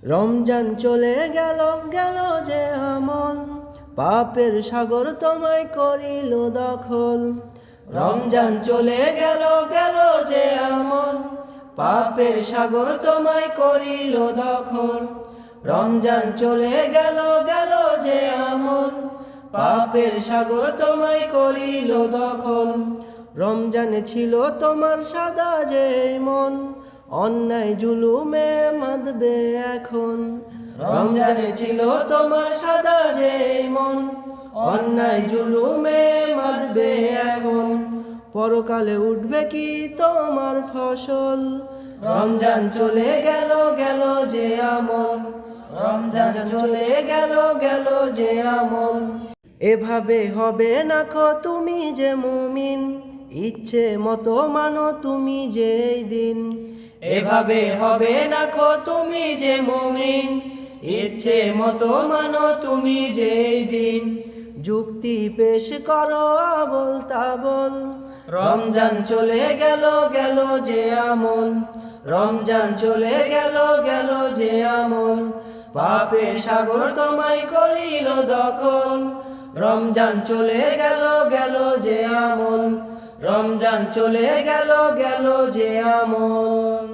রমজান চলে গেল গেল যে আমল, পাপের সাগর তোমায় করিল দখল। রমজান চলে গেল গেল যে আমল, পাপের সাগর তোমায় করিল দখল। রমজান চলে গেল গেল যে আমল, পাপের সাগর তোমায় করিল দখল। রমজানে ছিল তোমার সাদা যে মন, অন্যায় জুলুমে মাদবে এখন। রমজানে ছিল তোমার সাদা যে মন, অন্যায় জুলুমে মাদবে এখন। পরকালে উঠবে কি তোমার ফসল? রমজান চলে গেল গেল যে আমল, রমজান চলে গেল গেল যে আমল। এভাবে হবে না খো তুমি যে মুমিন, ইচ্ছে মতো মানো তুমি যে এই দিন। এভাবে হবে না খো তুমি যে মুমিন, ইচ্ছে মতো মানো তুমি যে এই দিন। যুক্তি পেশ করো আবল তাবল, রমজান চলে গেল গেল যে আমল। রমজান চলে গেল গেল যে আমল, পাপের সাগর তোমায় করিল দখল। রমজান চলে গেল গেল যে আমল, রমজান চলে গেল গেল যে আমল।